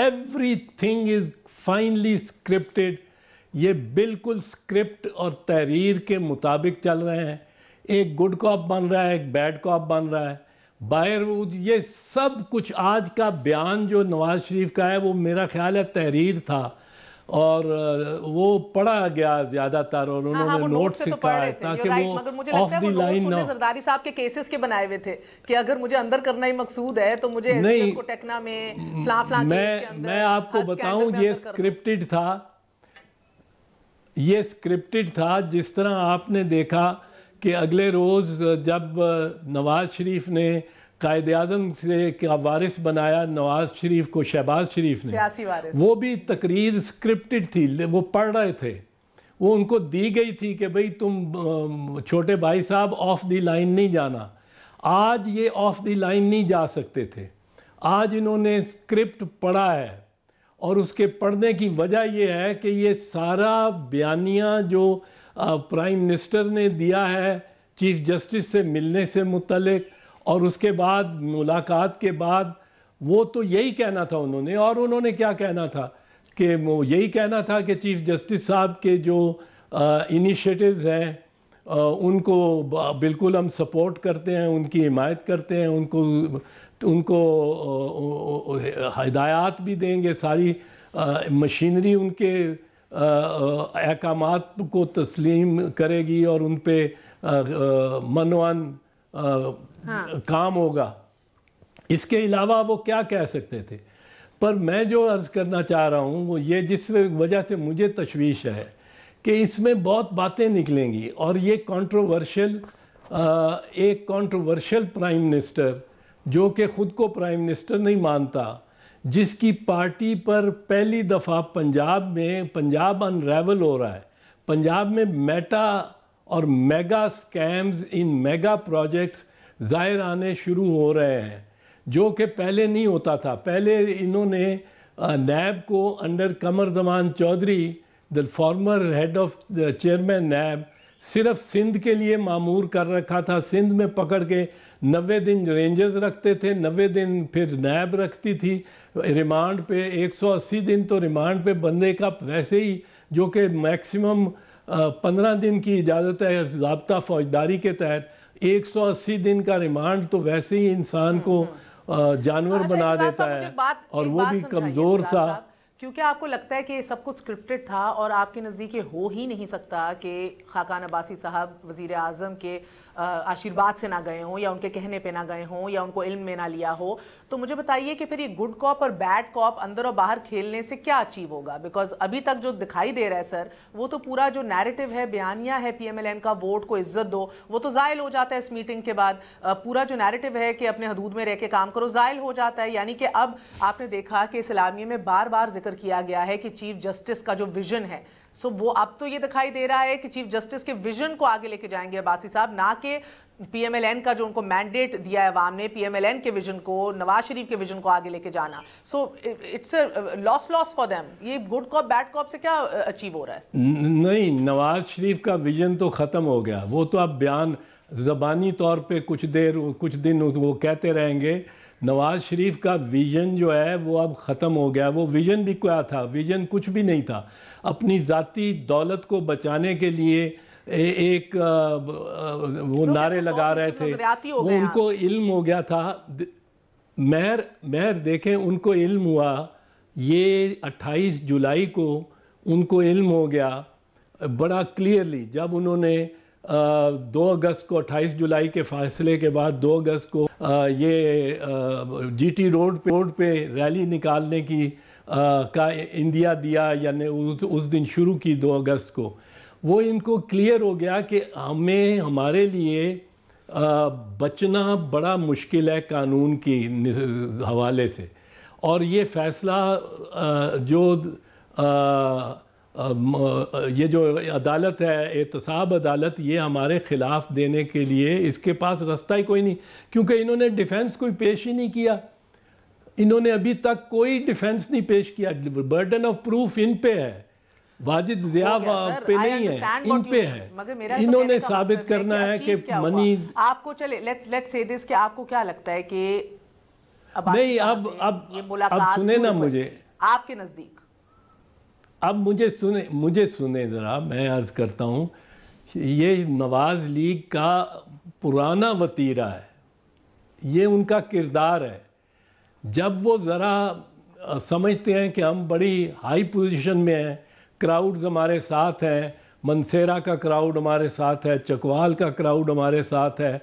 Every thing is finally scripted. یہ بالکل script اور تحریر کے مطابق چل رہے ہیں. ایک گڈ کاپ بن رہا ہے, ایک بیڈ کاپ بن رہا ہے. باہر یہ سب کچھ آج کا بیان جو نواز شریف کا ہے وہ میرا خیال ہے تحریر تھا, اور وہ پڑھا گیا زیادہ تر, اور انہوں نے نوٹ سے کہا ہے تاکہ وہ آف دی لائن نہ ہو. زرداری صاحب کے کیسز کے بنائے ہوئے تھے کہ اگر مجھے اندر کرنا ہی مقصود ہے تو مجھے ایس کو ٹیکنا میں فلاں فلاں کیس کے اندر. میں آپ کو بتاؤں یہ اسکرپٹڈ تھا, یہ اسکرپٹڈ تھا. جس طرح آپ نے دیکھا کہ اگلے روز جب نواز شریف نے قائد اعظم سے کا وارث بنایا نواز شریف کو, شہباز شریف نے, سیاسی وارث, وہ بھی تقریر اسکرپٹڈ تھی, وہ پڑھ رہے تھے, وہ ان کو دی گئی تھی کہ بھئی تم چھوٹے بھائی صاحب آف دی لائن نہیں جانا. آج یہ آف دی لائن نہیں جا سکتے تھے. آج انہوں نے اسکرپٹ پڑھا ہے, اور اس کے پڑھنے کی وجہ یہ ہے کہ یہ سارا بیانیہ جو پرائم منسٹر نے دیا ہے چیف جسٹس سے ملنے سے متعلق, اور اس کے بعد ملاقات کے بعد, وہ تو یہی کہنا تھا انہوں نے. اور انہوں نے کیا کہنا تھا کہ وہ یہی کہنا تھا کہ چیف جسٹس صاحب کے جو انیشیٹوز ہیں ان کو بالکل ہم سپورٹ کرتے ہیں, ان کی حمایت کرتے ہیں, ان کو ہدایات بھی دیں گے, ساری مشینری ان کے احکامات کو تسلیم کرے گی اور ان پہ منوان کام ہوگا. اس کے علاوہ وہ کیا کہہ سکتے تھے؟ پر میں جو عرض کرنا چاہ رہا ہوں وہ یہ, جس وجہ سے مجھے تشویش ہے کہ اس میں بہت باتیں نکلیں گی, اور یہ ایک کنٹروورشل پرائم منسٹر جو کہ خود کو پرائم منسٹر نہیں مانتا, جس کی پارٹی پر پہلی دفعہ پنجاب انریول ہو رہا ہے. پنجاب میں میٹا اور میگا سکیمز ان میگا پروجیکٹس ظاہر آنے شروع ہو رہے ہیں, جو کہ پہلے نہیں ہوتا تھا. پہلے انہوں نے نیب کو under Qamar Zaman Chaudhry, the former head of the chairman NAB, صرف سندھ کے لیے معمور کر رکھا تھا. سندھ میں پکڑ کے 90 دن رینجرز رکھتے تھے, 90 دن پھر نیب رکھتی تھی ریمانڈ پہ, 180 دن تو ریمانڈ پہ بندے کا ویسے ہی, جو کہ میکسیمم 15 دن کی اجازت ہے ضابطہ فوجداری کے تحت. 180 دن کا ریمانڈ تو ویسے ہی انسان کو جانور بنا دیتا ہے, اور وہ بھی کمزور سا. کیونکہ آپ کو لگتا ہے کہ یہ سب کچھ سکرپٹڈ تھا, اور آپ کے نزدیک یہ ہو ہی نہیں سکتا کہ خاقان عباسی صاحب وزیر اعظم کے آشیرواد سے نہ گئے ہوں, یا ان کے کہنے پہ نہ گئے ہوں, یا ان کو علم میں نہ لیا ہو. تو مجھے بتائیے کہ پھر یہ گڈ کاپ اور بیڈ کاپ اندر اور باہر کھیلنے سے کیا اچیو ہوگا؟ بیکاز ابھی تک جو دکھائی دے رہا ہے سر, وہ تو پورا جو نیریٹو ہے, بیانیہ ہے پی ایم ایل این کا, ووٹ کو عزت دو, وہ تو زائل ہو جاتا ہے اس میٹنگ کے بعد. پورا جو نیریٹو ہے کہ اپنے حدود میں رہ کے کام کرو, زائل ہو جاتا ہے. یعنی کہ اب آپ نے دیکھا کہ اس اعلامیے میں بار بار ذکر کیا گیا ہے کہ چیف جسٹس کا جو ویژن ہے, وہ اب تو یہ دکھائی دے رہا ہے کہ چیف جسٹس کے ویژن کو آگے لے کے جائیں گے عباسی صاحب, نہ کہ پی ایم ایل این کا جو ان کو مینڈیٹ دیا ہے عوام نے, پی ایم ایل این کے ویژن کو, نواز شریف کے ویژن کو آگے لے کے جانا. So it's a loss for them. یہ گڈ کاپ بیڈ کاپ سے کیا اچیو ہو رہا ہے؟ نہیں, نواز شریف کا ویژن تو ختم ہو گیا. وہ تو اب بیان زبانی طور پہ کچھ دن وہ کہتے رہیں گے. نواز شریف کا ویژن جو ہے وہ اب ختم ہو گیا. وہ ویژن بھی کیا تھا؟ ویژن کچھ بھی نہیں تھا. اپنی ذاتی دولت کو بچانے کے لیے ایک وہ نعرے لگا رہے تھے. وہ ان کو علم ہو گیا تھا. مہر دیکھیں, ان کو علم ہوا, یہ 28 جولائی کو ان کو علم ہو گیا بڑا کلیئرلی, جب انہوں نے 2 اگست کو 28 جولائی کے فیصلے کے بعد 2 اگست کو یہ جی ٹی روڈ پہ ریلی نکالنے کی کا اندیا دیا, یعنی اس دن شروع کی 2 اگست کو. وہ ان کو کلیئر ہو گیا کہ ہمارے لیے بچنا بڑا مشکل ہے قانون کی حوالے سے, اور یہ فیصلہ یہ جو عدالت ہے, احتساب عدالت, یہ ہمارے خلاف دینے کے لیے اس کے پاس رستہ ہی کوئی نہیں, کیونکہ انہوں نے ڈیفنس کوئی پیش ہی نہیں کیا. انہوں نے ابھی تک کوئی ڈیفنس نہیں پیش کیا. برڈن آف پروف ان پہ ہے, واجد ضیاء پہ نہیں ہے, ان پہ ہے. انہوں نے ثابت کرنا ہے کہ منی. آپ کو چلے لیٹس سے دس کہ آپ کو کیا لگتا ہے کہ نہیں, اب سنیں نا مجھے, آپ کے نزدیک؟ اب مجھے سنیں ذرا، میں عرض کرتا ہوں، یہ نواز لیگ کا پرانا وتیرہ ہے، یہ ان کا کردار ہے۔ جب وہ ذرا سمجھتے ہیں کہ ہم بڑی ہائی پوزیشن میں ہیں، کراؤڈز ہمارے ساتھ ہیں، منصیرہ کا کراؤڈ ہمارے ساتھ ہے، چکوال کا کراؤڈ ہمارے ساتھ ہے،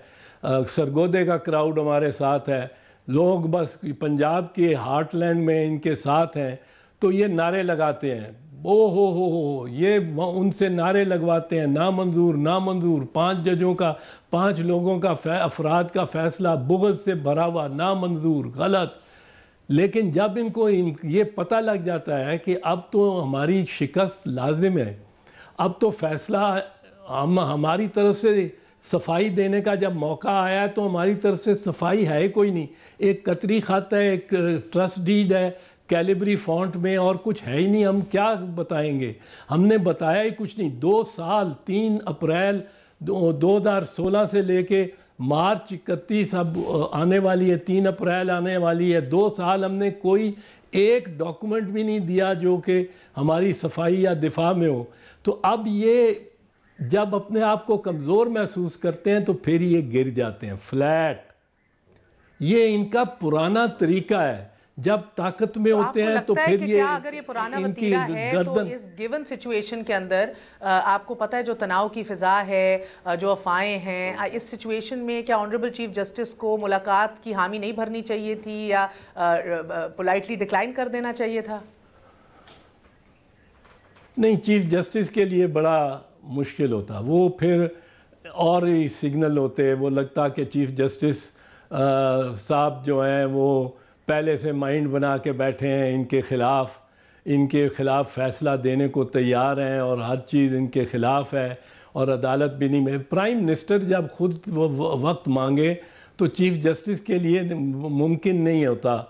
سرگودے کا کراؤڈ ہمارے ساتھ ہے، لوگ بس پنجاب کے ہارٹ لینڈ میں ان کے ساتھ ہیں، تو یہ نعرے لگاتے ہیں، او ہو یہ ان سے نعرے لگواتے ہیں، نامنظور نامنظور، 5 ججوں کا، 5 لوگوں کا، افراد کا فیصلہ بغض سے بھرا ہوا، نامنظور، غلط۔ لیکن جب ان کو یہ پتہ لگ جاتا ہے کہ اب تو ہماری شکست لازم ہے، اب تو فیصلہ ہماری طرف سے صفائی دینے کا جب موقع آیا ہے، تو ہماری طرف سے صفائی ہے کوئی نہیں، ایک قطری خط ہے، ایک ٹرسٹ ڈیڈ ہے کیلیبری فونٹ میں، اور کچھ ہے ہی نہیں، ہم کیا بتائیں گے؟ ہم نے بتایا ہی کچھ نہیں۔ 2 سال 3 اپریل 2016 سے لے کے مارچ 31 اب آنے والی ہے، 3 اپریل آنے والی ہے، 2 سال ہم نے کوئی ایک ڈاکومنٹ بھی نہیں دیا جو کہ ہماری صفائی یا دفاع میں ہو۔ تو اب یہ جب اپنے آپ کو کمزور محسوس کرتے ہیں تو پھر یہ گر جاتے ہیں فلیٹ۔ یہ ان کا پرانا طریقہ ہے، جب طاقت میں ہوتے ہیں تو پھر یہ اگر یہ پرانا وتیرہ ہے تو اس گیون سچویشن کے اندر آپ کو پتہ ہے جو تناؤ کی فضا ہے، جو افواہیں ہیں، اس سچویشن میں کیا آنریبل چیف جسٹس کو ملاقات کی حامی نہیں بھرنی چاہیے تھی یا پولائٹلی ڈکلائن کر دینا چاہیے تھا؟ نہیں، چیف جسٹس کے لیے بڑا مشکل ہوتا، وہ پھر اور ہی سگنل ہوتے، وہ لگتا کہ چیف جسٹس صاحب جو ہیں وہ پہلے سے مائنڈ بنا کے بیٹھے ہیں، ان کے خلاف فیصلہ دینے کو تیار ہیں اور ہر چیز ان کے خلاف ہے اور عدالت بھی نہیں میں۔ پرائم منسٹر جب خود وقت مانگے تو چیف جسٹس کے لیے ممکن نہیں ہوتا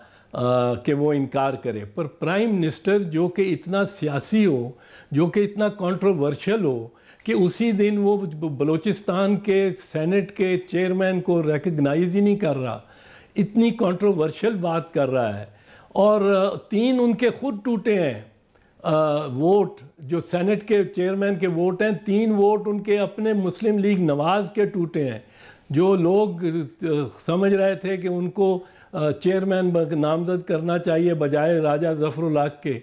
کہ وہ انکار کرے، پر پرائم منسٹر جو کہ اتنا سیاسی ہو، جو کہ اتنا کنٹروورشل ہو کہ اسی دن وہ بلوچستان کے سینٹ کے چیئرمین کو ریکگنائز ہی نہیں کر رہا، اتنی کنٹروورشل بات کر رہا ہے، اور 3 ان کے خود ٹوٹے ہیں ووٹ، جو سینٹ کے چیئرمین کے ووٹ ہیں، 3 ووٹ ان کے اپنے مسلم لیگ نواز کے ٹوٹے ہیں، جو لوگ سمجھ رہے تھے کہ ان کو چیئرمین نامزد کرنا چاہیے بجائے راجہ ظفر الحق کے۔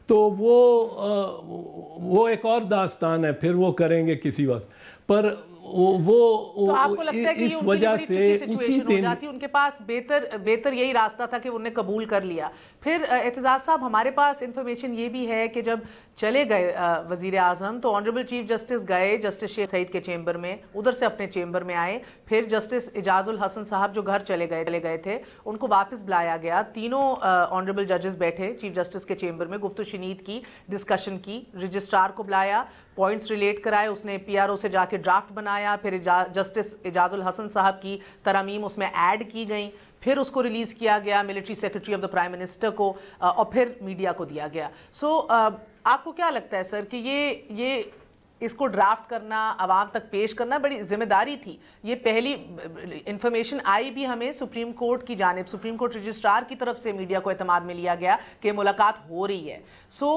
تو وہ ایک اور داستان ہے، پھر وہ کریں گے کسی وقت، پر تو آپ کو لگتا ہے کہ اس وجہ سے اسی دن ان کے پاس بہتر یہی راستہ تھا کہ انہیں قبول کر لیا۔ پھر اعتزاز صاحب، ہمارے پاس انفارمیشن یہ بھی ہے کہ جب چلے گئے وزیر اعظم تو آنریبل چیف جسٹس گئے جسٹس شیخ سعید کے چیمبر میں، ادھر سے اپنے چیمبر میں آئے، پھر جسٹس اعجاز الحسن صاحب جو گھر چلے گئے تھے ان کو واپس بلایا گیا، تینوں آنریبل ججز بیٹھے چیف جسٹس کے چیمبر میں، گفت و شنید کی، ڈسکشن کی، رجسٹرار کو بلایا، پوائنٹس ریلیٹ کرائے، اس نے پی آر او سے جا کے ڈرافٹ بنایا، پھر جسٹس اعجاز الحسن صاحب کی ترامیم اس میں ایڈ کی گئیں، پھر اس کو ریلیز کیا گیا military secretary of the prime minister کو، اور پھر میڈیا کو دیا گیا۔ سو آپ کو کیا لگتا ہے سر کہ یہ اس کو ڈرافٹ کرنا، عوام تک پیش کرنا بڑی ذمہ داری تھی؟ یہ پہلی انفارمیشن آئی بھی ہمیں سپریم کورٹ کی جانب، سپریم کورٹ رجسٹرار کی طرف سے میڈیا کو اعتماد میں لیا گیا کہ ملاقات ہو رہی ہے۔ سو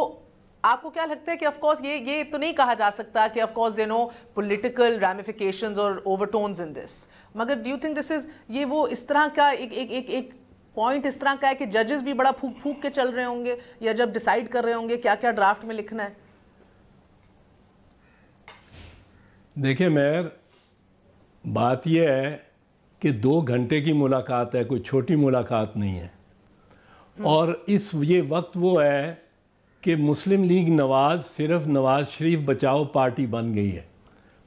آپ کو کیا لگتا ہے کہ آف کورس یہ تو نہیں کہا جا سکتا کہ of course there no political ramifications اور اوور ٹونز ان دس، مگر do you think this is یہ وہ اس طرح کا ایک پوائنٹ اس طرح کا ہے کہ ججز بھی بڑا پھونک کے چل رہے ہوں گے یا جب ڈیسائیڈ کر رہے ہوں گے کیا کیا ڈرافٹ میں لکھنا ہے؟ دیکھیں مہر، بات یہ ہے کہ 2 گھنٹے کی ملاقات ہے، کوئی چھوٹی ملاقات نہیں ہے، اور یہ وقت وہ ہے کہ مسلم لیگ نواز صرف نواز شریف بچاؤ پارٹی بن گئی ہے۔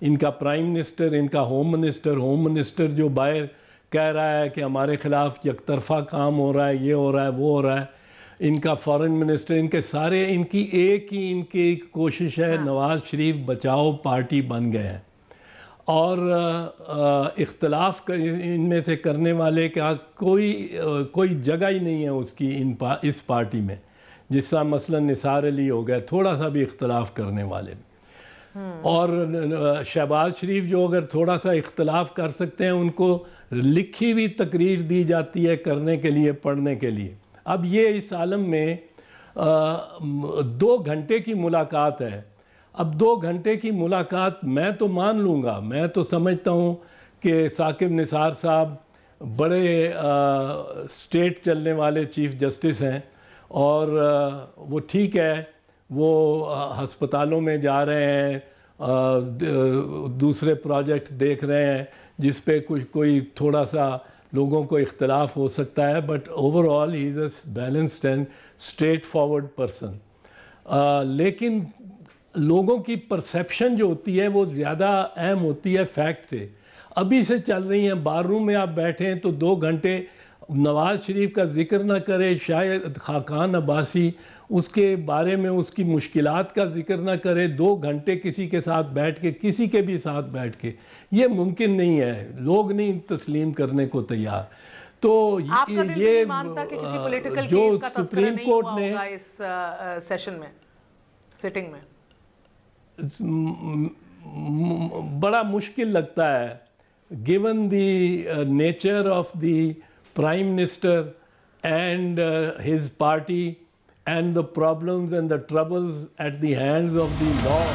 ان کا پرائم منسٹر، ان کا ہوم منسٹر جو باہر کہہ رہا ہے کہ ہمارے خلاف یک طرفہ کام ہو رہا ہے، یہ ہو رہا ہے، وہ ہو رہا ہے، ان کا فارن منسٹر، ان کے سارے، ان کی ایک کوشش ہے نواز شریف بچاؤ پارٹی بن گئے ہیں، اور اختلاف ان میں سے کرنے والے کا کوئی جگہ ہی نہیں ہے اس کی اس پارٹی میں، جس طرح مثلا نثار علی ہو گئے، تھوڑا سا بھی اختلاف کرنے والے، اور شہباز شریف جو اگر تھوڑا سا اختلاف کر سکتے ہیں، ان کو لکھی ہوئی تقریر دی جاتی ہے کرنے کے لیے، پڑھنے کے لیے۔ اب یہ اس عالم میں 2 گھنٹے کی ملاقات ہے. اب 2 گھنٹے کی ملاقات میں تو مان لوں گا, میں تو سمجھتا ہوں کہ ثاقب نثار صاحب بڑے اسٹیٹ چلنے والے چیف جسٹس ہیں, اور وہ ٹھیک ہے, وہ ہسپتالوں میں جا رہے ہیں, دوسرے پروجیکٹ دیکھ رہے ہیں جس پہ کوئی تھوڑا سا لوگوں کو اختلاف ہو سکتا ہے, but over all he is a balanced and straight forward person. لیکن لوگوں کی پرسیپشن جو ہوتی ہے وہ زیادہ اہم ہوتی ہے فیکٹ سے. ابھی سے چل رہی ہیں, بار روم میں آپ بیٹھے ہیں تو 2 گھنٹے نواز شریف کا ذکر نہ کرے, شاید خاقان عباسی اس کے بارے میں اس کی مشکلات کا ذکر نہ کرے, 2 گھنٹے کسی کے ساتھ بیٹھ کے, کسی کے بھی ساتھ بیٹھ کے, یہ ممکن نہیں ہے, لوگ نہیں تسلیم کرنے کو تیار. تو یہ جو سپریم کورٹ نے اس سیشن میں, سیٹنگ میں, بڑا مشکل لگتا ہے given the nature of the Prime Minister and his party and the problems and the troubles at the hands of the law.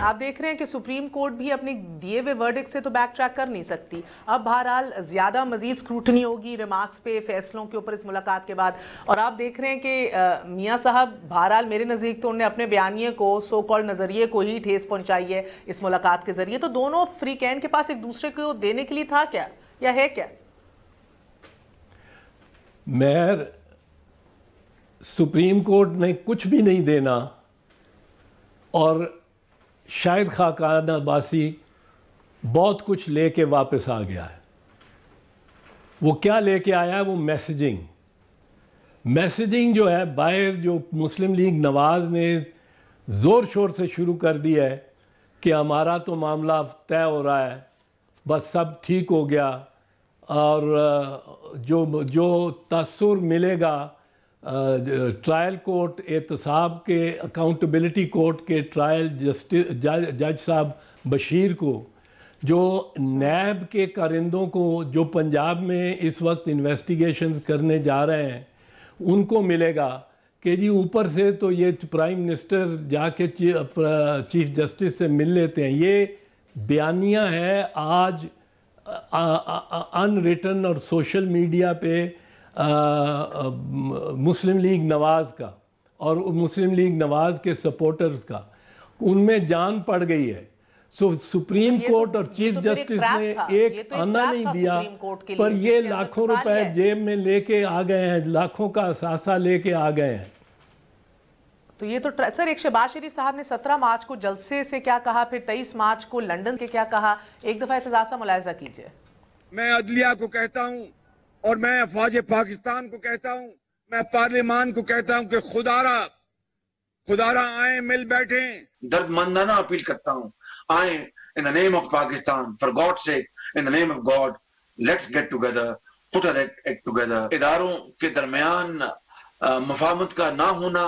آپ دیکھ رہے ہیں کہ سپریم کورٹ بھی اپنے دیے ہوئے ورڈکٹ سے تو بیک ٹریک کر نہیں سکتی. اب بہرحال زیادہ مزید سکروٹنی ہوگی ریمارکس پہ, فیصلوں کے اوپر اس ملاقات کے بعد. اور آپ دیکھ رہے ہیں کہ میاں صاحب بہرحال میرے نزدیک تو انہوں نے اپنے بیانیے کو, سو کال نظریے کو ہی ٹھیس پہنچائی ہے اس ملاقات کے ذریعے. تو دونوں فریقین کے پاس ایک دوسرے کو دینے کے لیے تھا کیا, یا ہے کیا؟ مہر, سپریم کورٹ نے کچھ بھی نہیں دینا, اور شاہد خاقان عباسی بہت کچھ لے کے واپس آ گیا ہے. وہ کیا لے کے آیا ہے؟ وہ میسیجنگ جو ہے باہر, جو مسلم لیگ نواز نے زور شور سے شروع کر دی ہے کہ ہمارا تو معاملہ طے ہو رہا ہے, بس سب ٹھیک ہو گیا, اور جو تاثر ملے گا ٹرائل کورٹ احتساب کے, اکاؤنٹیبلٹی کورٹ کے ٹرائل جج صاحب بشیر کو, جو نیب کے کارندوں کو جو پنجاب میں اس وقت انویسٹیگیشنز کرنے جا رہے ہیں, ان کو ملے گا کہ جی اوپر سے تو یہ پرائم منسٹر جا کے چیف جسٹس سے مل لیتے ہیں. یہ بیانیہ ہے آج ان ریٹن اور سوشل میڈیا پہ مسلم لیگ نواز کا اور مسلم لیگ نواز کے سپورٹرز کا, ان میں جان پڑ گئی ہے. سپریم کورٹ اور چیف جسٹس نے ایک آنا نہیں دیا, پر یہ لاکھوں روپے جیب میں لے کے آ گئے ہیں, لاکھوں کا اثاثہ لے کے آ گئے ہیں. تو یہ تو سر, ایک شہباز شریف صاحب نے 17 مارچ کو جلسے سے کیا کہا, پھر 23 مارچ کو لندن کے کیا کہا, ایک دفعہ اعتزاز سے ملاحظہ کیجئے. میں عدلیہ کو کہتا ہوں, اور میں افواج پاکستان کو کہتا ہوں, میں پارلیمان کو کہتا ہوں کہ خدارہ آئیں, مل بیٹھیں. درد مندانہ اپیل کرتا ہوں, آئیں, in the name of Pakistan, for God's sake, in the name of God, let's get together, put our act together. اداروں کے درمیان مفاہمت کا نہ ہونا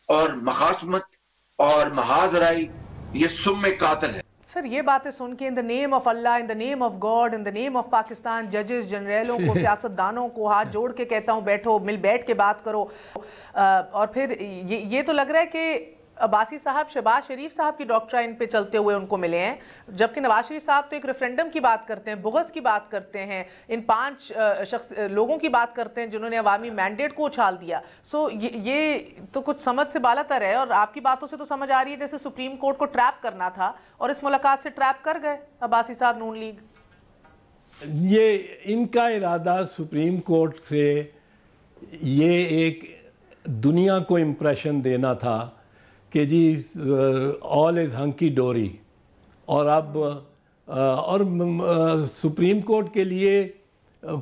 اور مخاصمت اور محاذ رائی, یہ سم قاتل ہے. سر یہ باتیں سن کے in the name of Allah, in the name of God, in the name of Pakistan, ججز, جنریلوں کو, سیاستدانوں کو ہاتھ جوڑ کے کہتا ہوں بیٹھو, مل بیٹھ کے بات کرو. اور پھر یہ تو لگ رہا ہے کہ عباسی صاحب شہباز شریف صاحب کی ڈاکٹرائن پہ چلتے ہوئے ان کو ملے ہیں, جبکہ نواز شریف صاحب تو ایک ریفرینڈم کی بات کرتے ہیں, بغض کی بات کرتے ہیں, ان 5 لوگوں کی بات کرتے ہیں جنہوں نے عوامی مینڈیٹ کو اچھال دیا. سو یہ تو کچھ سمجھ سے بالا تر ہے, اور آپ کی باتوں سے تو سمجھ آ رہی ہے جیسے سپریم کورٹ کو ٹریپ کرنا تھا, اور اس ملاقات سے ٹریپ کر گئے عباسی صاحب نون لیگ. یہ ان کا ارادہ سپریم کورٹ سے یہ ایک دنیا کو امپریشن دینا تھا کہ جی آل از ہنکی ڈوری, اور اب اور سپریم کورٹ کے لیے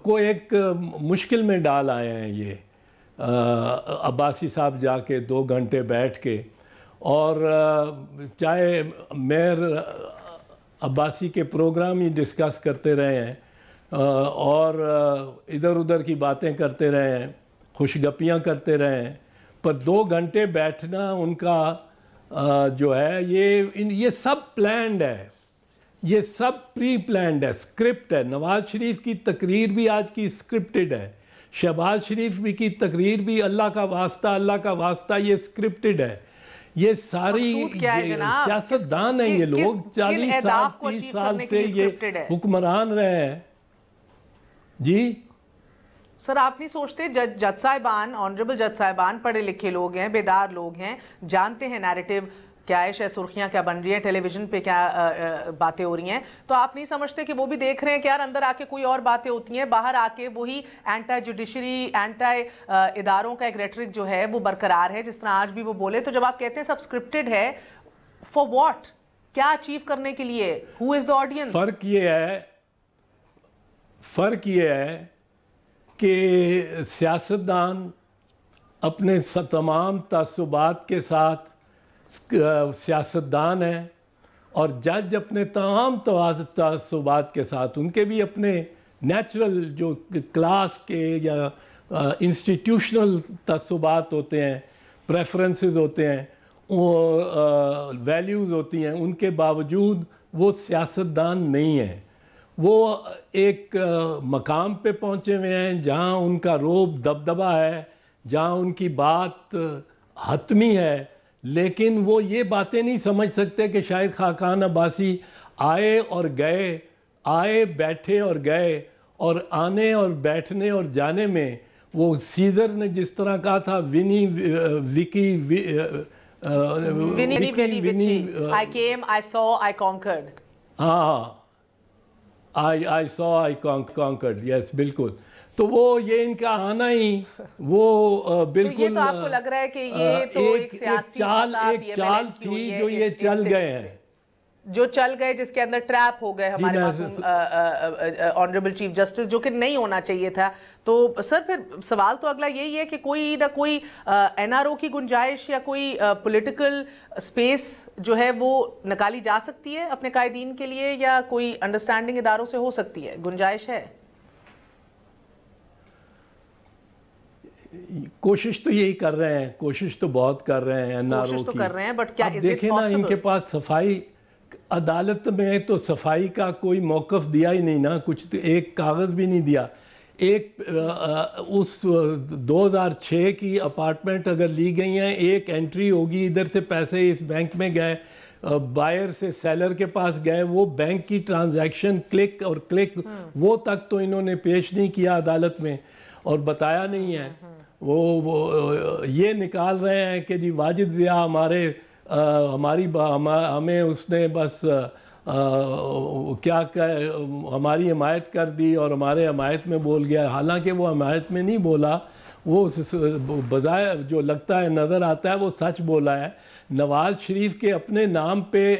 کو ایک مشکل میں ڈال آئے ہیں یہ عباسی صاحب جا کے 2 گھنٹے بیٹھ کے. اور چاہے میر عباسی کے پروگرام ہی ڈسکس کرتے رہے ہیں اور ادھر ادھر کی باتیں کرتے رہے ہیں, خوش گپیاں کرتے رہے ہیں, پر 2 گھنٹے بیٹھنا ان کا جو ہے یہ سب پلانڈ ہے, یہ سب پری پلانڈ ہے, اسکرپٹ ہے. نواز شریف کی تقریر بھی آج کی اسکرپٹڈ ہے, شہباز شریف بھی کی تقریر بھی اللہ کا واسطہ یہ اسکرپٹڈ ہے. یہ ساری سیاستدان ہیں یہ لوگ, 40 سال 30 سال سے یہ حکمران رہے ہیں. جی سر, آپ نہیں سوچتے جج صاحبان, آنریبل جج صاحبان پڑھے لکھے لوگ ہیں, بیدار لوگ ہیں, جانتے ہیں نیریٹو کیا ہے, سرخیاں کیا بن رہی ہیں, ٹیلی ویژن پہ کیا باتیں ہو رہی ہیں, تو آپ نہیں سمجھتے کہ وہ بھی دیکھ رہے ہیں کہ یار اندر آ کے کوئی اور باتیں ہوتی ہیں, باہر آ کے وہی اینٹی جوڈیشری, اینٹی اداروں کا ایک ریٹرک جو ہے وہ برقرار ہے, جس طرح آج بھی وہ بولے. تو جب آپ کہتے ہیں سب اسکرپٹڈ ہے, فار واٹ, کیا اچیو کرنے کے لیے, ہو از دا آڈینس؟ فرق یہ ہے کہ سیاستدان اپنے تمام تعصبات کے ساتھ سیاستدان ہیں, اور جج اپنے تمام تعصبات کے ساتھ, ان کے بھی اپنے نیچرل جو کلاس کے یا انسٹیٹیوشنل تعصبات ہوتے ہیں, پریفرنسز ہوتے ہیں, ویلیوز ہوتی ہیں, ان کے باوجود وہ سیاستدان نہیں ہیں. وہ ایک مقام پہ پہنچے ہوئے ہیں جہاں ان کا روب دبدبہ ہے, جہاں ان کی بات حتمی ہے, لیکن وہ یہ باتیں نہیں سمجھ سکتے کہ شاہد خاقان عباسی آئے اور گئے, آئے بیٹھے اور گئے, اور آنے اور بیٹھنے اور جانے میں وہ سیزر نے جس طرح کہا تھا, I came, I saw, I conquered. I saw, I conquered, yes, بالکل. تو وہ یہ ان کا آنا ہی وہ بالکل, یہ تو آپ کو لگ رہا ہے کہ یہ تو ایک سیاسی چال تھی جو یہ چل گئے ہیں, جو چل گئے, جس کے اندر ٹریپ ہو گئے ہمارے معصوم آنریبل چیف جسٹس, جو کہ نہیں ہونا چاہیے تھا. تو سر پھر سوال تو اگلا یہی ہے کہ کوئی نہ کوئی این آر او کی گنجائش یا کوئی پولیٹیکل سپیس جو ہے وہ نکالی جا سکتی ہے اپنے قائدین کے لیے, یا کوئی انڈرسٹینڈنگ اداروں سے ہو سکتی ہے, گنجائش ہے؟ کوشش تو یہی کر رہے ہیں, کوشش تو بہت کر رہے ہیں این آر او کی, کوشش تو کر رہے ہیں, بٹ کیا دیکھیں نا ان کے پاس صفائی, عدالت میں تو صفائی کا کوئی موقف دیا ہی نہیں نا, کچھ ایک کاغذ بھی نہیں دیا. ایک اس 2006 کی اپارٹمنٹ اگر لی گئی ہیں, ایک انٹری ہوگی, ادھر سے پیسے اس بینک میں گئے, بائر سے سیلر کے پاس گئے, وہ بینک کی ٹرانزیکشن کلک اور کلک وہ تک تو انہوں نے پیش نہیں کیا عدالت میں اور بتایا نہیں ہے. وہ یہ نکال رہے ہیں کہ جی واجد ضیاء ہمیں اس نے بس کیا ہماری حمایت کر دی اور ہمارے حمایت میں بول گیا, حالانکہ وہ حمایت میں نہیں بولا, وہ بظاہر جو لگتا ہے نظر آتا ہے وہ سچ بولا ہے. نواز شریف کے اپنے نام پہ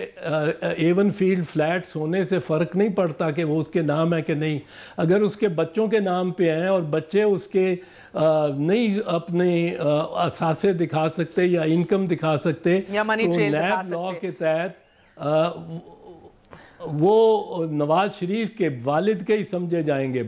ایون فیلڈ فلیٹس ہونے سے فرق نہیں پڑتا کہ وہ اس کے نام ہے کہ نہیں. اگر اس کے بچوں کے نام پہ ہیں اور بچے اس کے نہیں اپنے اثاثے دکھا سکتے یا انکم دکھا سکتے, تو نیب لاء کے تحت وہ نواز شریف کے والد کے ہی سمجھے جائیں گے.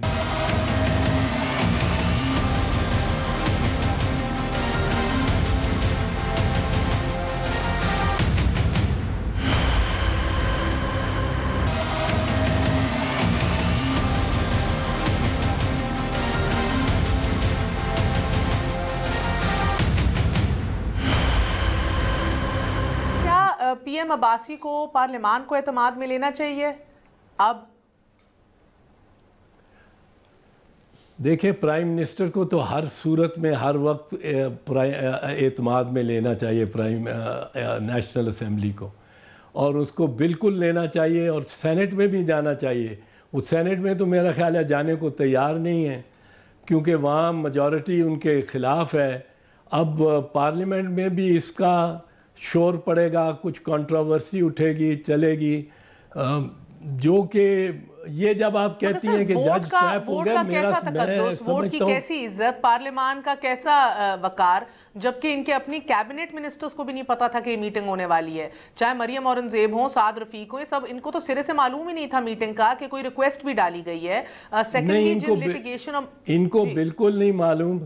پی ایم عباسی کو پارلیمان کو اعتماد میں لینا چاہیے اب؟ دیکھیں, پرائم منسٹر کو تو ہر صورت میں ہر وقت اعتماد میں لینا چاہیے نیشنل اسمبلی کو, اور اس کو بالکل لینا چاہیے, اور سینٹ میں بھی جانا چاہیے. وہ سینٹ میں تو میرا خیال ہے جانے کو تیار نہیں ہے, کیونکہ وہاں میجورٹی ان کے خلاف ہے. اب پارلیمنٹ میں بھی اس کا شور پڑے گا, کچھ کنٹروورسی اٹھے گی, چلے گی, جو کہ یہ جب آپ کہتی ہیں کہ جج ٹریپ ہو گیا، میرا ووٹ کی کیسی عزت، پارلیمان کا کیسا وقار، جبکہ ان کے اپنی کیبنٹ منسٹرز کو بھی نہیں پتا تھا کہ یہ میٹنگ ہونے والی ہے، چاہے مریم اورنگزیب ہوں، سعد رفیق ہوں، یہ سب ان کو تو سرے سے معلوم ہی نہیں تھا میٹنگ کا کہ کوئی ریکویسٹ بھی ڈالی گئی ہے۔ ان کو بالکل نہیں معلوم،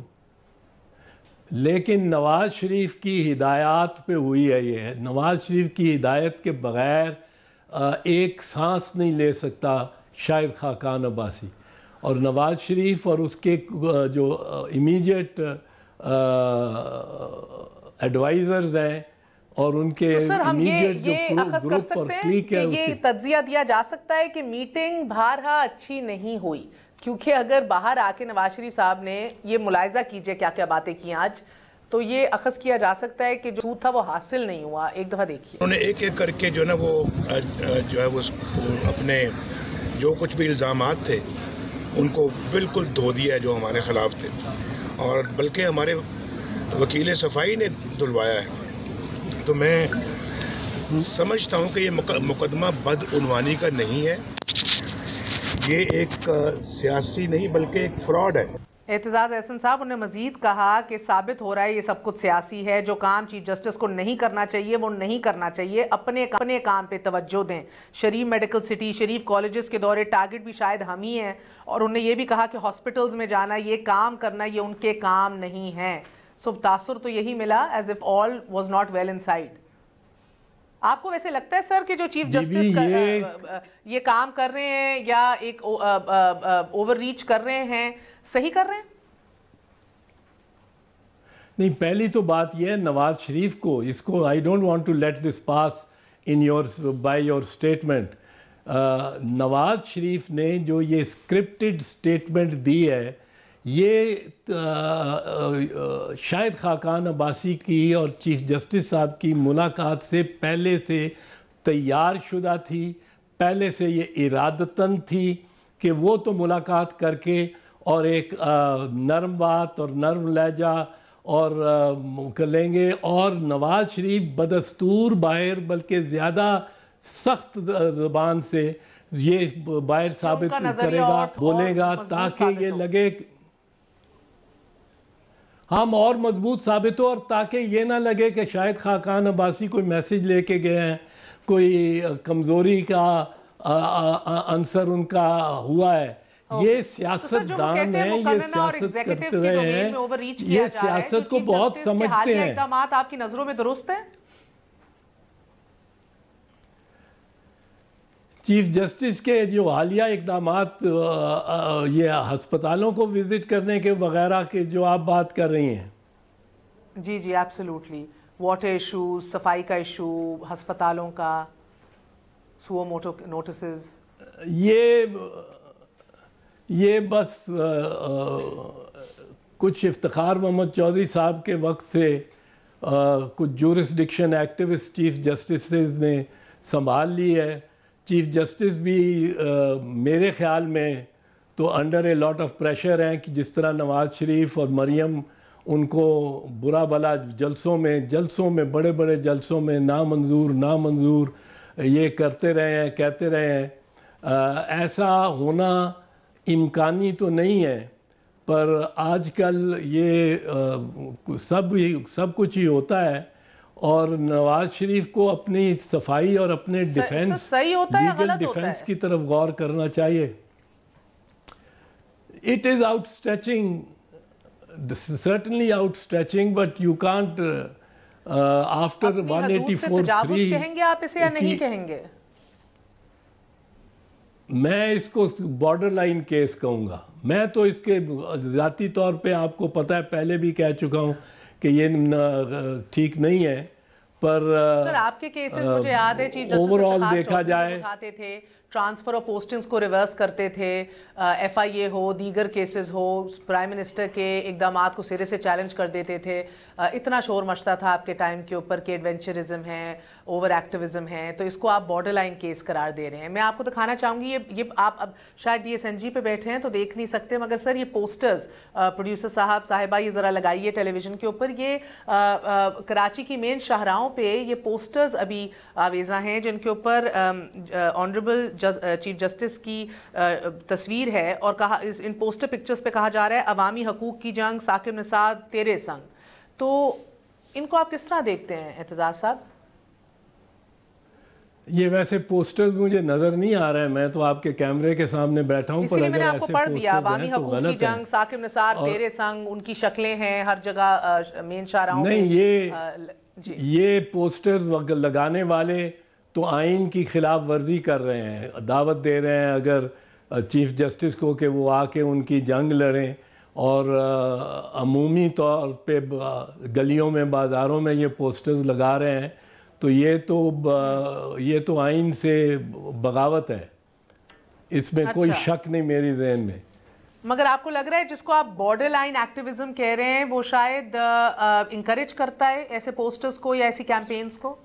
لیکن نواز شریف کی ہدایات پہ ہوئی ہے یہ، نواز شریف کی ہدایت کے بغیر ایک سانس نہیں لے سکتا شاہد خاقان عباسی، اور نواز شریف اور اس کے جو امیجیٹ ایڈوائزرز ہیں اور ان کے امیجیٹ جو گروپ اور کلیک ہے، یہ تجزیہ دیا جا سکتا ہے کہ میٹنگ بہرحال اچھی نہیں ہوئی، کیونکہ اگر باہر آ کے نواز شریف صاحب نے یہ ملاحظہ کیجئے کیا کیا باتیں کی آج، تو یہ اخذ کیا جا سکتا ہے کہ جو تھا وہ حاصل نہیں ہوا۔ ایک دفعہ دیکھیے انہوں نے ایک ایک کر کے جو نا وہ جو ہے وہ اپنے جو کچھ بھی الزامات تھے ان کو بالکل دھو دیا ہے جو ہمارے خلاف تھے، اور بلکہ ہمارے وکیل صفائی نے دھلوایا ہے۔ تو میں سمجھتا ہوں کہ یہ مقدمہ بدعنوانی کا نہیں ہے، یہ ایک سیاسی نہیں بلکہ ایک فراڈ ہے۔ اعتزاز احسن صاحب انہیں مزید کہا کہ ثابت ہو رہا ہے یہ سب کچھ سیاسی ہے، جو کام چیف جسٹس کو نہیں کرنا چاہیے وہ نہیں کرنا چاہیے، اپنے کام پہ توجہ دیں۔ شریف میڈیکل سٹی، شریف کالجز کے دورے ٹارگٹ بھی شاید ہم ہی ہیں، اور انہیں یہ بھی کہا کہ ہاسپٹلز میں جانا، یہ کام کرنا، یہ ان کے کام نہیں ہیں۔ سو تاثر تو یہی ملا as of all was not well inside. آپ کو ویسے لگتا ہے سر کہ جو چیف جسٹس یہ کام کر رہے ہیں یا ایک اوور ریچ کر رہے ہیں، صحیح کر رہے ہیں؟ نہیں، پہلی تو بات یہ ہے نواز شریف کو، اس کو I don't want to let this pass by your statement۔ Nawaz Sharif نے جو یہ اسکرپٹڈ سٹیٹمنٹ دی ہے، یہ شاہد خاقان عباسی کی اور چیف جسٹس صاحب کی ملاقات سے پہلے سے تیار شدہ تھی، پہلے سے یہ ارادتاً تھی کہ وہ تو ملاقات کر کے اور ایک نرم بات اور نرم لہجہ اور کر لیں گے، اور نواز شریف بدستور باہر بلکہ زیادہ سخت زبان سے یہ باہر ثابت کرے گا، بولے گا، تاکہ یہ لگے ہم اور مضبوط ثابت ہو، اور تاکہ یہ نہ لگے کہ شاہد خاقان عباسی کوئی میسیج لے کے گئے ہیں، کوئی کمزوری کا عنصر ان کا ہوا ہے۔ یہ سیاست دان ہیں، یہ سیاست کرتے رہے ہیں، یہ سیاست کو بہت سمجھتے ہیں۔ اقدامات آپ کی نظروں میں درست ہیں؟ چیف جسٹس کے جو حالیہ اقدامات یہ ہسپتالوں کو وزٹ کرنے کے وغیرہ کے جو آپ بات کر رہی ہیں، جی جی ایبسلیوٹلی، واٹر ایشو، صفائی کا ایشو، ہسپتالوں کا، سو موٹو نوٹسز، یہ بس کچھ افتخار محمد چودھری صاحب کے وقت سے کچھ جورسڈکشن ایکٹیوسٹ چیف جسٹسز نے سنبھال لی ہے۔ چیف جسٹس بھی میرے خیال میں تو under a lot of pressure ہیں کہ جس طرح نواز شریف اور مریم ان کو برا بلا جلسوں میں بڑے بڑے جلسوں میں نامنظور یہ کرتے رہے ہیں، کہتے رہے ہیں۔ ایسا ہونا امکانی تو نہیں ہے، پر آج کل یہ سب کچھ ہی ہوتا ہے، اور نواز شریف کو اپنی صفائی اور اپنے ڈیفنس، لیگل ڈیفنس کی طرف غور کرنا چاہیے۔ It is outstretching, certainly outstretching, but you can't after 184(3 تجاوز کہیں گے آپ اسے یا نہیں کہیں گے؟ میں اس کو بارڈر لائن کیس کہوں گا۔ میں تو اس کے ذاتی طور پہ آپ کو پتہ ہے پہلے بھی کہہ چکا ہوں کہ یہ ٹھیک نہیں ہے، پر سر آپ کے کیسز مجھے یاد ہے چیف جسٹس اوور آل دیکھا جائے اٹھاتے تھے، ٹرانسفر آف پوسٹنگز کو ریورس کرتے تھے، ایف آئی اے ہو، دیگر کیسز ہو، پرائم منسٹر کے اقدامات کو سرے سے چیلنج کر دیتے تھے، اتنا شور مچتا تھا آپ کے ٹائم کے اوپر کہ ایڈونچرزم ہے، اوور ایکٹیوزم ہے، تو اس کو آپ بارڈر لائن کیس قرار دے رہے ہیں۔ میں آپ کو دکھانا چاہوں گی، یہ آپ اب شاید ڈی ایس این جی پہ بیٹھے ہیں تو دیکھ نہیں سکتے، مگر سر یہ پوسٹرز پروڈیوسر صاحبہ یہ ذرا لگائیے ٹیلی ویژن کے اوپر، یہ کراچی کی مین شاہراہوں پہ یہ پوسٹرز ابھی آویزاں ہیں جن کے اوپر آنریبل چیف جسٹس کی تصویر ہے اور کہا ان پوسٹر پکچرز پہ کہا جا رہا ہے عوامی حقوق کی جنگ، ثاقب نثار تیرے سنگ. تو ان کو آپ کس طرح دیکھتے ہیں اعتزاز صاحب؟ یہ ویسے پوسٹرز مجھے نظر نہیں آ رہے ہیں، میں تو آپ کے کیمرے کے سامنے بیٹھا ہوں، اسی لیے میں نے آپ کو پڑھ دیا عوامی حقوق کی جنگ، ثاقب نثار تیرے سنگ، ان کی شکلیں ہیں ہر جگہ مین شاہراہوں میں. نہیں، یہ پوسٹرز لگانے والے تو آئین کی خلاف ورزی کر رہے ہیں، دعوت دے رہے ہیں اگر چیف جسٹس کو کہ وہ آ کے ان کی جنگ لڑیں، اور عمومی طور پہ گلیوں میں بازاروں میں یہ پوسٹرز لگا رہے ہیں. تو یہ تو آئین سے بغاوت ہے، اس میں کوئی شک نہیں میری ذہن میں. مگر آپ کو لگ رہا ہے جس کو آپ بارڈر لائن ایکٹیویزم کہہ رہے ہیں وہ شاید انکریج کرتا ہے ایسے پوسٹرز کو یا ایسی کیمپینز کو؟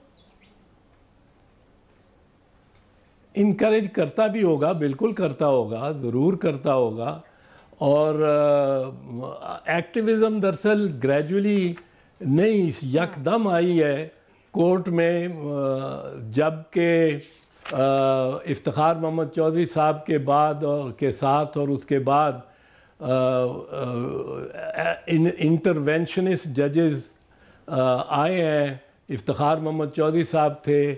انکریج کرتا بھی ہوگا، بالکل کرتا ہوگا، ضرور کرتا ہوگا. اور ایکٹیویزم دراصل گریجولی نہیں یکدم آئی ہے کورٹ میں، جب کہ افتخار محمد چودھری صاحب کے بعد اور کے ساتھ اور اس کے بعد انٹرونشنسٹ ججز آئے ہیں. افتخار محمد چودھری صاحب تھے،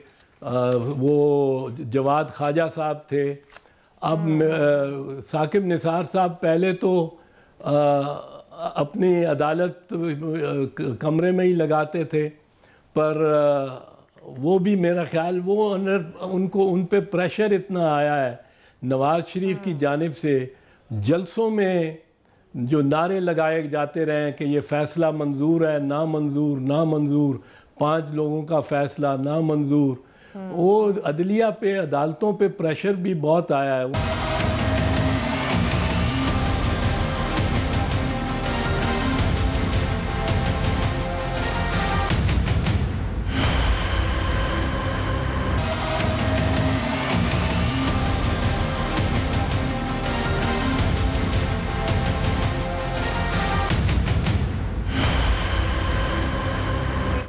وہ جواد خواجہ صاحب تھے. اب ثاقب نثار صاحب پہلے تو اپنی عدالت کمرے میں ہی لگاتے تھے، پر وہ بھی میرا خیال ان پہ پریشر اتنا آیا ہے نواز شریف کی جانب سے، جلسوں میں جو نعرے لگائے جاتے رہے کہ یہ فیصلہ منظور ہے، نامنظور، نامنظور، 5 لوگوں کا فیصلہ نامنظور. وہ عدلیہ پہ، عدالتوں پہ پریشر بھی بہت آیا ہے.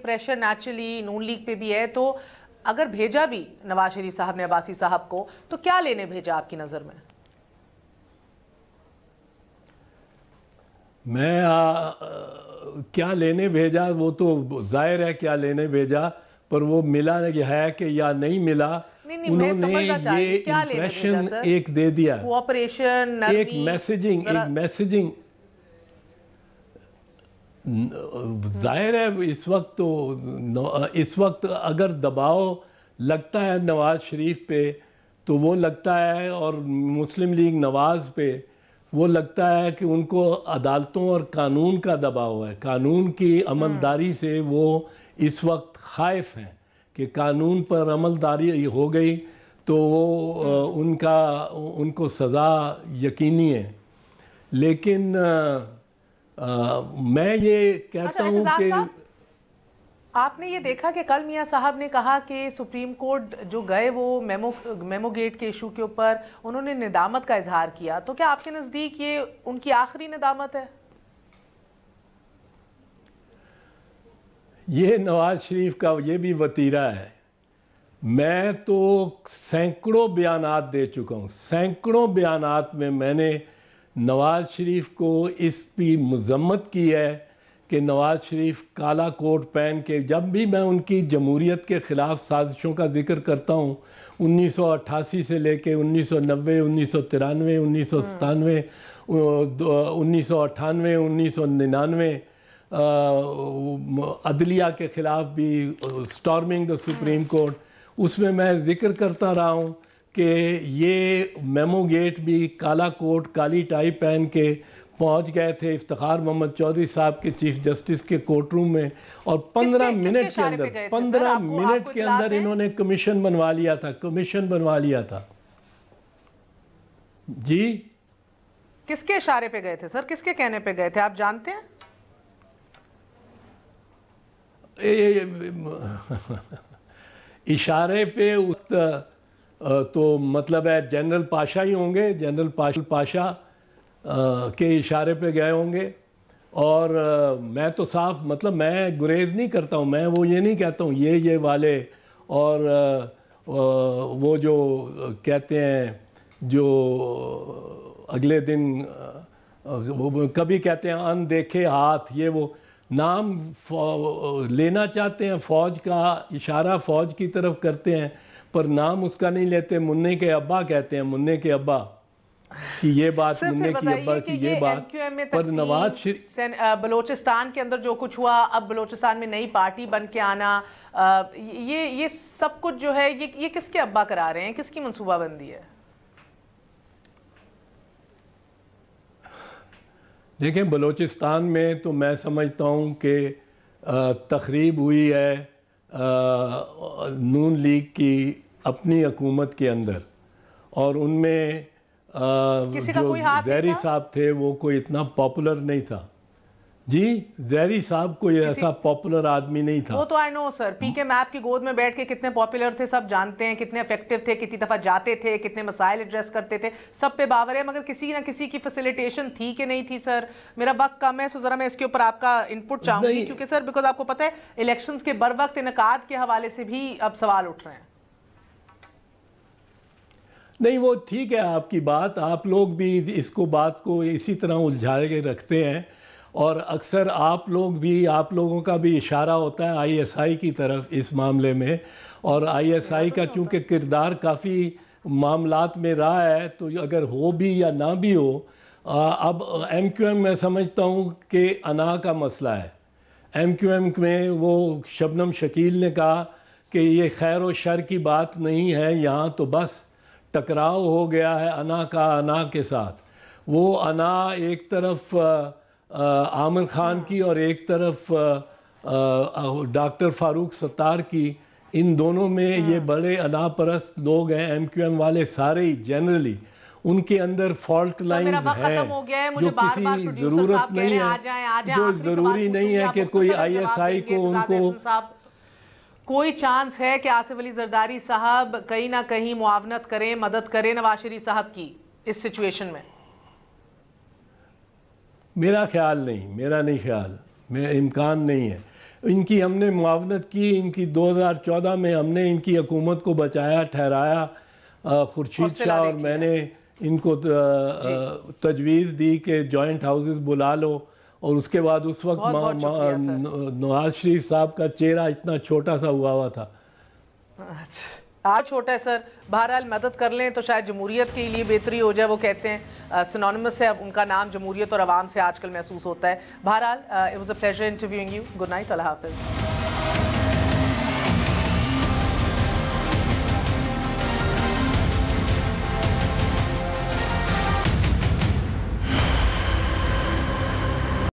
پریشر نیچرلی نون لیگ پہ بھی ہے، تو اگر بھیجا بھی نواز شریف صاحب نے عباسی صاحب کو تو کیا لینے بھیجا آپ کی نظر میں؟ میں کیا لینے بھیجا وہ تو ظاہر ہے کیا لینے بھیجا، پر وہ ملا ہے کہ یا نہیں ملا. انہوں نے یہ امپریشن ایک دے دیا، کوآپریشن، ایک میسیجنگ. ظاہر ہے اس وقت اگر دباؤ لگتا ہے نواز شریف پہ تو وہ لگتا ہے، اور مسلم لیگ نواز پہ وہ لگتا ہے کہ ان کو عدالتوں اور قانون کا دباؤ ہے، قانون کی عملداری سے وہ اس وقت خائف ہیں کہ قانون پر عملداری ہو گئی تو وہ ان کو سزا یقینی ہے. لیکن میں یہ کہتا ہوں کہ آپ نے یہ دیکھا کہ کل میاں صاحب نے کہا کہ سپریم کورٹ جو گئے وہ میمو گیٹ کے ایشو کے اوپر انہوں نے ندامت کا اظہار کیا، تو کیا آپ کے نزدیک یہ ان کی آخری ندامت ہے؟ یہ نواز شریف کا یہ بھی وتیرہ ہے. میں تو سینکڑوں بیانات دے چکا ہوں، سینکڑوں بیانات میں نے نواز شریف کو اس کی مذمت کی ہے کہ نواز شریف کالا کوٹ پہن کے، جب بھی میں ان کی جمہوریت کے خلاف سازشوں کا ذکر کرتا ہوں 1988 سے لے کے 1990، 1993، 1997، 1998، 1999، عدلیہ کے خلاف بھی سٹارمنگ دا سپریم کورٹ، اس میں ذکر کرتا رہا ہوں کہ یہ میمو گیٹ بھی کالا کوٹ کالی ٹائی پہن کے پہنچ گئے تھے افتخار محمد چودھری صاحب کے چیف جسٹس کے کورٹ روم میں، اور 15 منٹ کے اندر انہوں نے کمیشن بنوا لیا تھا. جی کس کے اشارے پہ گئے تھے سر؟ کس کے کہنے پہ گئے تھے آپ جانتے ہیں؟ اشارے پہ تو مطلب ہے جنرل پاشا ہی ہوں گے، جنرل پاشا کے اشارے پہ گئے ہوں گے. اور میں تو صاف مطلب میں گریز نہیں کرتا ہوں، میں وہ یہ نہیں کہتا ہوں یہ والے وہ جو کہتے ہیں جو اگلے دن کبھی کہتے ہیں ان دیکھے ہاتھ، یہ وہ نام لینا چاہتے ہیں فوج کا، اشارہ فوج کی طرف کرتے ہیں پر نام اس کا نہیں لیتے، منع کے ابا کہتے ہیں، منع کے ابا کہ یہ بات، منع کی ابا کی یہ بات۔ پر نواز شریف بلوچستان کے اندر جو کچھ ہوا، اب بلوچستان میں نئی پارٹی بن کے آنا، یہ سب کچھ جو ہے یہ کس کے ابا کرا رہے ہیں، کس کی منصوبہ بندی ہے؟ دیکھیں بلوچستان میں تو میں سمجھتا ہوں کہ تخریب ہوئی ہے نون لیگ کی اپنی حکومت کے اندر، اور ان میں جو زہری صاحب تھے وہ کوئی اتنا پاپولر نہیں تھا۔ جی زہری صاحب کوئی ایسا پاپولر آدمی نہیں تھا۔ وہ تو آئی نو سر، پی کے میپ کی گود میں بیٹھ کے کتنے پاپولر تھے سب جانتے ہیں، کتنے افیکٹو تھے، کتنی دفعہ جاتے تھے، کتنے مسائل ایڈریس کرتے تھے، سب پہ باور ہے، مگر کسی نہ کسی کی فیسیلیٹیشن تھی کہ نہیں تھی؟ سر میرا وقت کم ہے، سو ذرا میں اس کے اوپر آپ کا انپٹ چاہوں گی، کیونکہ سر بیکاز آپ کو پتہ ہے الیکشنز کے بر وقت انعقاد کے حوالے سے بھی اب سوال اٹھ رہے ہیں۔ نہیں وہ ٹھیک ہے آپ کی بات، آپ لوگ بھی اس کو بات کو اسی طرح الجھا کے رکھتے ہیں، اور اکثر آپ لوگوں کا بھی اشارہ ہوتا ہے آئی ایس آئی کی طرف اس معاملے میں، اور آئی ایس آئی کا چونکہ کردار کافی معاملات میں رہا ہے، تو اگر ہو بھی یا نہ بھی ہو، اب ایم کیو ایم میں سمجھتا ہوں کہ انا کا مسئلہ ہے۔ ایم کیو ایم میں وہ شبنم شکیل نے کہا کہ یہ خیر و شر کی بات نہیں ہے، یہاں تو بس ٹکراؤ ہو گیا ہے انا کا انا کے ساتھ۔ وہ انا ایک طرف عامر خان کی اور ایک طرف ڈاکٹر فاروق ستار کی، ان دونوں میں یہ بڑے انا پرست لوگ ہیں، ایم کیو ایم والے سارے ہی جنرلی ان کے اندر فالٹ لائنز ہیں جو کسی ضرورت نہیں ہے، جو ضروری نہیں ہے کہ کوئی آئی ایس آئی کو ان کو۔ کوئی چانس ہے کہ آصف علی زرداری صاحب کہیں نہ کہیں معاونت کریں، مدد کریں نواز شریف صاحب کی اس سچویشن میں؟ میرا خیال نہیں، میرا نہیں خیال، امکان نہیں ہے۔ ان کی ہم نے معاونت کی، ان کی 2014 میں ہم نے ان کی حکومت کو بچایا ٹھہرایا، خورشید شاہ اور میں نے ان کو تجویز دی کہ جوائنٹ ہاؤسز بلا لو، اور اس کے بعد اس وقت نواز شریف صاحب کا چہرہ اتنا چھوٹا سا ہوا تھا۔ آج چھوٹا ہے سر، بہرحال مدد کر لیں تو شاید جمہوریت کے لیے بہتری ہو جائے۔ وہ کہتے ہیں سنونیمس ہے، ان کا نام جمہوریت اور عوام سے آج کل محسوس ہوتا ہے۔ بہرحال it was a pleasure interviewing you. Good night، اللہ حافظ۔